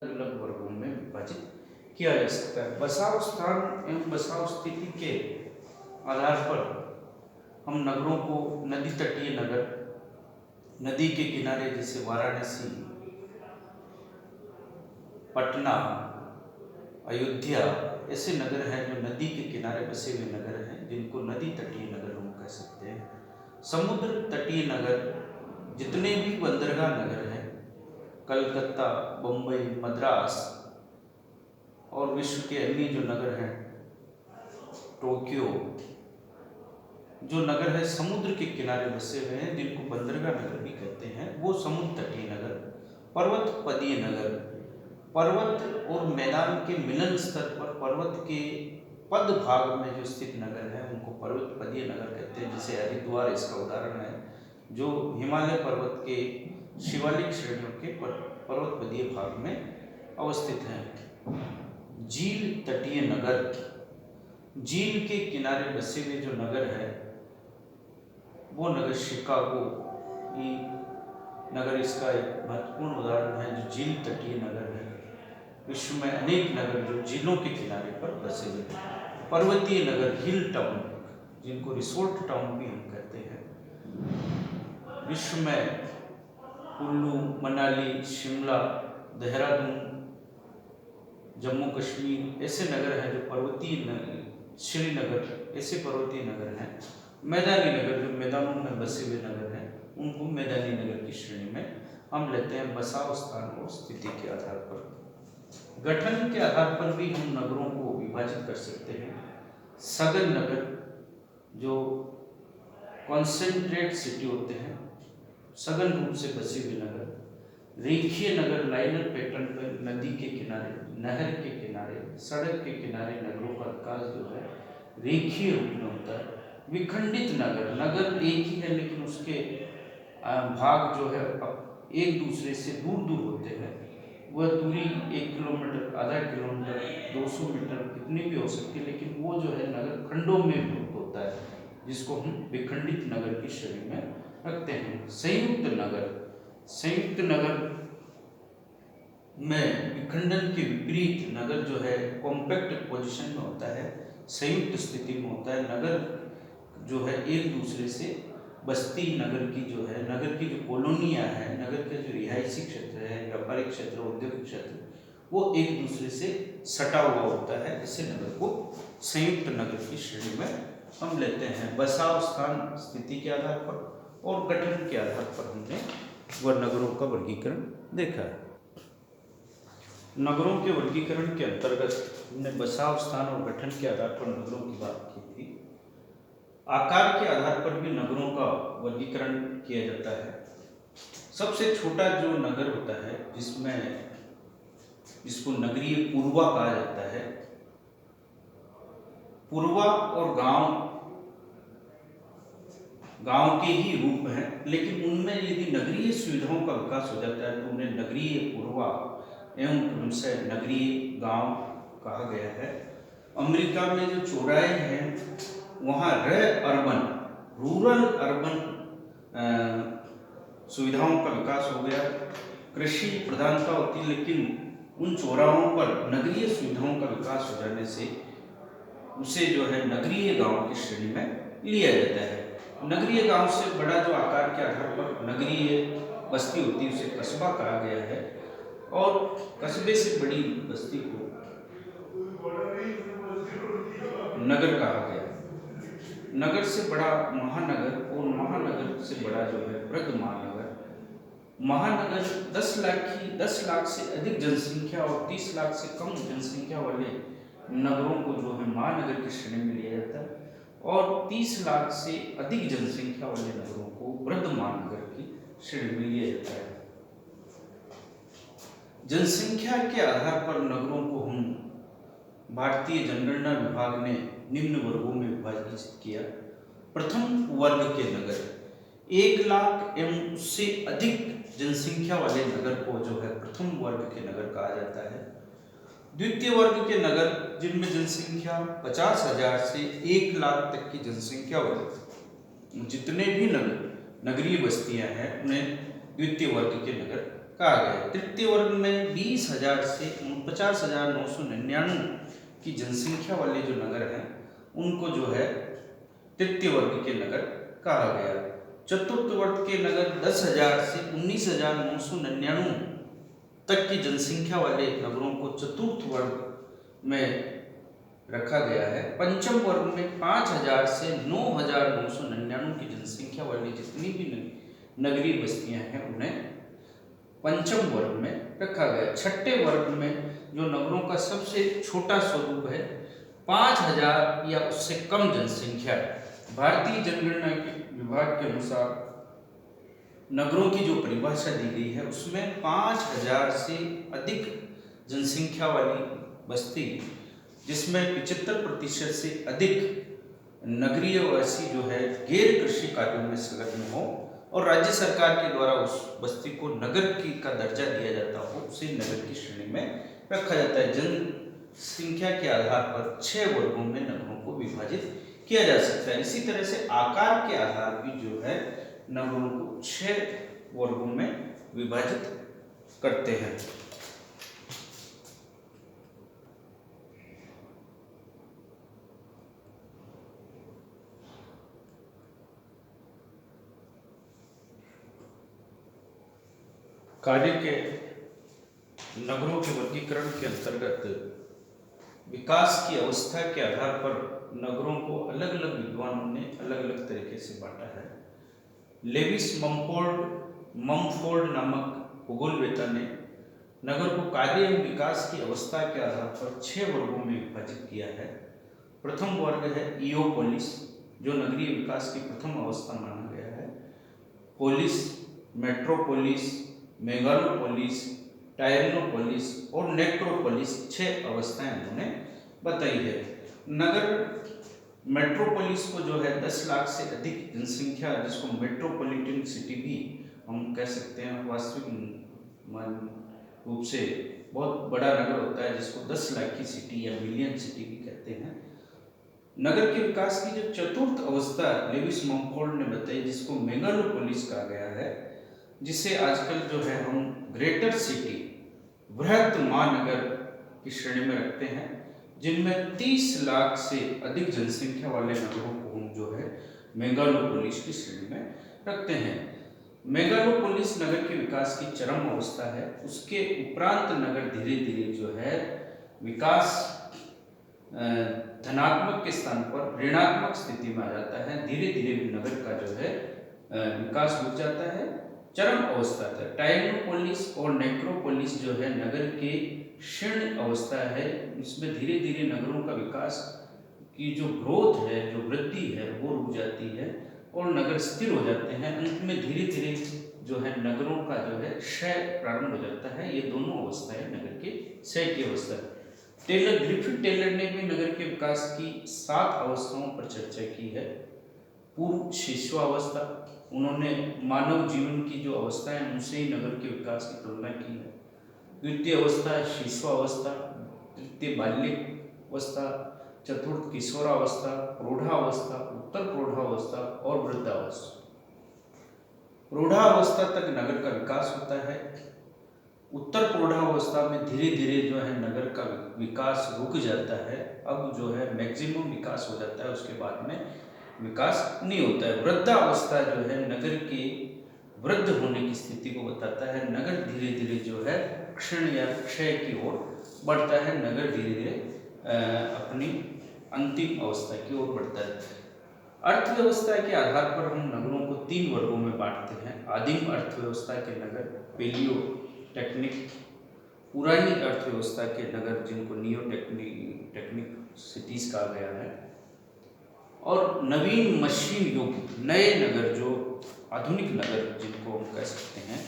अलग वर्गों में विभाजित किया जा सकता है। बसाव स्थान एवं बसाव स्थिति के आधार पर हम नगरों को नदी तटीय नगर, नदी के किनारे जैसे वाराणसी, पटना, अयोध्या ऐसे नगर हैं जो नदी के किनारे बसे हुए नगर हैं, जिनको नदी तटीय नगर हम कह सकते हैं। समुद्र तटीय नगर जितने भी बंदरगाह नगर हैं, कलकत्ता, बम्बई, मद्रास और विश्व के अन्य जो नगर हैं, टोक्यो, जो नगर है समुद्र के किनारे बसे हुए हैं, जिनको बंदरगाह नगर भी कहते हैं, वो समुद्र तटीय नगर। पर्वत पदीय नगर, पर्वत और मैदान के मिलन स्तर पर पर्वत के पद भाग में जो स्थित नगर है उनको पर्वत पदीय नगर कहते हैं। जैसे हरिद्वार इसका उदाहरण है, जो हिमालय पर्वत के शिवालिक श्रेणियों के पर्वत पदीय भाग में अवस्थित हैं। झील तटीय नगर, झील के किनारे बसे हुए जो नगर है वो नगर शिकागो नगर इसका एक महत्वपूर्ण उदाहरण है, जो झील तटीय नगर है। विश्व में अनेक नगर जो झीलों के किनारे पर बसे हुए हैं। पर्वतीय नगर, हिल टाउन, जिनको रिसोर्ट टाउन भी हम कहते हैं। विश्व में कुल्लू, मनाली, शिमला, देहरादून, जम्मू कश्मीर ऐसे नगर हैं जो पर्वतीय, श्रीनगर ऐसे पर्वतीय नगर हैं। मैदानी नगर जो मैदानों में बसे हुए नगर हैं उनको मैदानी नगर की श्रेणी में हम लेते हैं बसाव स्थान और स्थिति के आधार पर। गठन के आधार पर भी हम नगरों को विभाजित कर सकते हैं। सघन नगर जो कॉन्सेंट्रेट सिटी होते हैं, सघन रूप से बसे हुए नगर। रेखीय नगर, लाइनर पैटर्न पर नदी के किनारे, नहर के किनारे, सड़क के किनारे नगरों का विकास जो है रेखीय रूप में होता है। विखंडित नगर, नगर एक ही है लेकिन उसके भाग जो है एक दूसरे से दूर दूर होते हैं। वह दूरी 1 किलोमीटर, आधा किलोमीटर, 200 मीटर कितनी भी हो सकती है, लेकिन वो जो है नगर खंडों में विभक्त होता है, जिसको हम विखंडित नगर की श्रेणी में रखते हैं। संयुक्त नगर, संयुक्त नगर में विखंडन के विपरीत नगर जो है कॉम्पैक्ट पोजीशन में होता है, संयुक्त स्थिति में होता है। नगर जो है एक दूसरे से बस्ती नगर की जो है, नगर की जो कॉलोनियाँ हैं, नगर के जो रिहायशी क्षेत्र है, व्यापारिक क्षेत्र, औद्योगिक क्षेत्र, वो एक दूसरे से सटा हुआ होता है। इसे नगर को संयुक्त नगर की श्रेणी में हम लेते हैं। बसाव स्थान स्थिति के आधार पर और गठन के आधार पर हमने वह नगरों का वर्गीकरण देखा है। नगरों के वर्गीकरण के अंतर्गत हमने बसाव स्थान और गठन के आधार पर नगरों की बात की थी। आकार के आधार पर भी नगरों का वर्गीकरण किया जाता है। सबसे छोटा जो नगर होता है, जिसको नगरीय पूर्वा कहा जाता है। पूर्वा और गांव के ही रूप हैं, लेकिन उनमें यदि नगरीय सुविधाओं का विकास हो जाता है तो उन्हें नगरीय पूर्वा एवं क्रमशः नगरीय गांव कहा गया है। अमेरिका में जो चौराहे हैं वहाँ रूरल अर्बन सुविधाओं का विकास हो गया। कृषि प्रधानता होती है, लेकिन उन चौराहों पर नगरीय सुविधाओं का विकास हो जाने से उसे जो है नगरीय गांव की श्रेणी में लिया जाता है। नगरीय गांव से बड़ा जो आकार के आधार पर नगरीय बस्ती होती है उसे कस्बा कहा गया है, और कस्बे से बड़ी बस्ती को नगर कहा गया। नगर से बड़ा महानगर और महानगर से बड़ा जो है बृहद महानगर। महानगर 10 लाख से अधिक जनसंख्या और 30 लाख से कम जनसंख्या वाले नगरों को जो है महानगर की श्रेणी में लिया जाता है, और 30 लाख से अधिक जनसंख्या वाले नगरों को बृहद महानगर की श्रेणी में लिया जाता है। जनसंख्या के आधार पर नगरों को हम भारतीय जनगणना विभाग ने निम्न वर्गों में विभाजित किया। प्रथम वर्ग के नगर, 1 लाख एवं उससे अधिक जनसंख्या वाले नगर को जो है प्रथम वर्ग के नगर कहा जाता है। द्वितीय वर्ग के नगर, जिनमें जनसंख्या 50,000 से 1 लाख तक की जनसंख्या वाले जितने भी नगरीय बस्तियां हैं उन्हें द्वितीय वर्ग के नगर कहा गया है। तृतीय वर्ग में 20,000 से 49,999 की जनसंख्या वाले जो नगर हैं उनको जो है तृतीय वर्ग के नगर कहा गया। चतुर्थ वर्ग के नगर 10,000 से 19,999 तक की जनसंख्या वाले नगरों को चतुर्थ वर्ग में रखा गया है। पंचम वर्ग में 5,000 से 9,999 की जनसंख्या वाली जितनी भी नगरीय बस्तियां हैं उन्हें पंचम वर्ग में रखा गया। छठे वर्ग में जो नगरों का सबसे छोटा स्वरूप है 5,000 या उससे कम जनसंख्या, भारतीय जनगणना के विभाग के अनुसार नगरों की जो परिभाषा दी गई है उसमें 5,000 से अधिक जनसंख्या वाली बस्ती जिसमें 75% से अधिक नगरीय वासी जो है गैर कृषि कार्यों में संलग्न हो और राज्य सरकार के द्वारा उस बस्ती को नगर की का दर्जा दिया जाता हो, उसे नगर की श्रेणी में रखा जाता है। जनसंख्या के आधार पर 6 वर्गों में नगरों को विभाजित किया जा सकता है। इसी तरह से आकार के आधार पर जो है नगरों को 6 वर्गों में विभाजित करते हैं। कार्य के नगरों के वर्गीकरण के अंतर्गत विकास की अवस्था के आधार पर नगरों को अलग अलग विद्वानों ने अलग अलग तरीके से बांटा है। लेविस ममफोर्ड नामक भूगोलवेत्ता ने नगर को कार्य एवं विकास की अवस्था के आधार पर 6 वर्गों में विभाजित किया है। प्रथम वर्ग है इयोपोलिस, जो नगरीय विकास की प्रथम अवस्था माना गया है। पोलिस, मेट्रोपोलिस, मेगालोपोलिस, टायरनोपोलिस और नेक्रोपोलिस 6 अवस्थाएं उन्होंने बताई है। नगर मेट्रोपोलिस को जो है 10 लाख से अधिक जनसंख्या, जिसको मेट्रोपॉलिटन सिटी भी हम कह सकते हैं, वास्तविक रूप से बहुत बड़ा नगर होता है जिसको 10 लाख की सिटी या मिलियन सिटी भी कहते हैं। नगर के विकास की जो चतुर्थ अवस्था लेविस ममफोर्ड ने बताई, जिसको मेगालोपोलिस कहा गया है, जिसे आजकल जो है हम ग्रेटर सिटी, बृहद महानगर की श्रेणी में रखते हैं, जिनमें 30 लाख से अधिक जनसंख्या वाले नगरों को हम जो है मेगालोपोलिस की श्रेणी में रखते हैं। मेगालोपोलिस नगर के विकास की चरम अवस्था है। उसके उपरांत नगर धीरे धीरे जो है विकास धनात्मक के स्थान पर ऋणात्मक स्थिति में आ जाता है। धीरे धीरे नगर का जो है विकास रुक जाता है, चरम अवस्था तक। टायरनोपोलिस और नेक्रोपोलिस जो है नगर के क्षीण अवस्था है, इसमें धीरे धीरे नगरों का विकास की जो ग्रोथ है, जो वृद्धि है, वो रुक जाती है और नगर स्थिर हो जाते हैं। अंत में धीरे धीरे जो है नगरों का जो है क्षय प्रारंभ हो जाता है। ये दोनों अवस्थाएं नगर के क्षय की अवस्था है। ग्रिफिथ टेलर ने भी नगर के विकास की 7 अवस्थाओं पर चर्चा की है। पूर्व शिशुअवस्था, उन्होंने मानव जीवन की जो अवस्थाएं हैं उनसे ही नगर के विकास की तुलना की है। द्वितीय अवस्था शिशुअवस्था, तृतीय बाल्यावस्था, चतुर्थ किशोरावस्था, प्रौढ़ावस्था, उत्तर प्रौढ़ावस्था और वृद्धावस्था। प्रौढ़ावस्था तक नगर का विकास होता है। उत्तर प्रौढ़ावस्था में धीरे धीरे जो है नगर का विकास रुक जाता है। अब जो है मैक्सिमम विकास हो जाता है, उसके बाद में विकास नहीं होता है। वृद्धावस्था जो है नगर के वृद्ध होने की स्थिति को बताता है। नगर धीरे धीरे जो है क्षीण या क्षय की ओर बढ़ता है। नगर धीरे धीरे अपनी अंतिम अवस्था की ओर बढ़ता है। अर्थव्यवस्था के आधार पर हम नगरों को 3 वर्गों में बांटते हैं। आदिम अर्थव्यवस्था के नगर, पेलियो टेक्निक, पुरानी अर्थव्यवस्था के नगर जिनको नियो टेक्निक सिटीज कहा गया है, और नवीन मशीन युग, नए नगर जो आधुनिक नगर जिनको हम कह सकते हैं,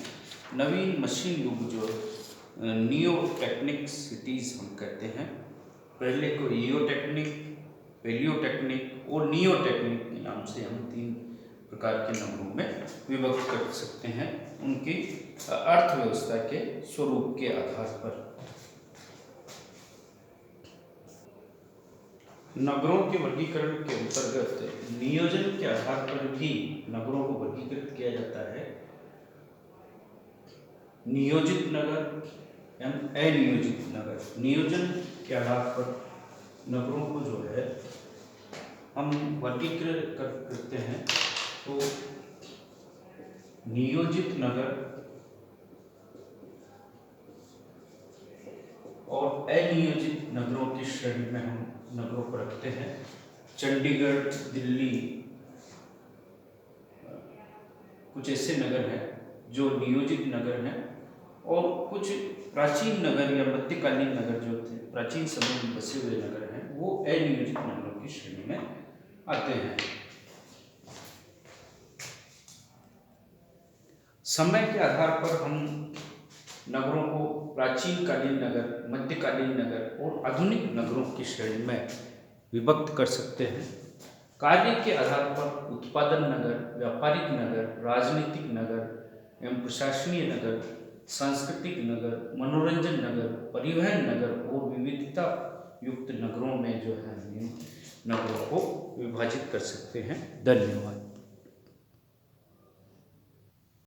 नवीन मशीन युग जो नियो टेक्निक सिटीज हम कहते हैं। पहले को ईयो टेक्निक, पेलियो टेक्निक और नियो टेक्निक के नाम से हम 3 प्रकार के नगरों में विभक्त कर सकते हैं उनकी अर्थव्यवस्था के स्वरूप के आधार पर। नगरों के वर्गीकरण के अंतर्गत नियोजन के आधार पर भी नगरों को वर्गीकृत किया जाता है। नियोजित नगर एवं अनियोजित नगर। नियोजन के आधार पर नगरों को जो है हम वर्गीकृत करते हैं। तो नियोजित नगर और अनियोजित नगरों की श्रेणी में हम नगरों को रखते हैं। चंडीगढ़, दिल्ली कुछ ऐसे नगर हैं जो नियोजित नगर हैं, और कुछ प्राचीन नगर या मध्यकालीन नगर जो थे, प्राचीन समय में बसे हुए नगर हैं, वो अनियोजित नगरों की श्रेणी में आते हैं। समय के आधार पर हम नगरों को प्राचीन कालीन नगर, मध्यकालीन नगर और आधुनिक नगरों की श्रेणी में विभक्त कर सकते हैं। कार्य के आधार पर उत्पादन नगर, व्यापारिक नगर, राजनीतिक नगर एवं प्रशासनीय नगर, सांस्कृतिक नगर, मनोरंजन नगर, परिवहन नगर और विविधता युक्त नगरों में जो है नगरों को विभाजित कर सकते हैं। धन्यवाद।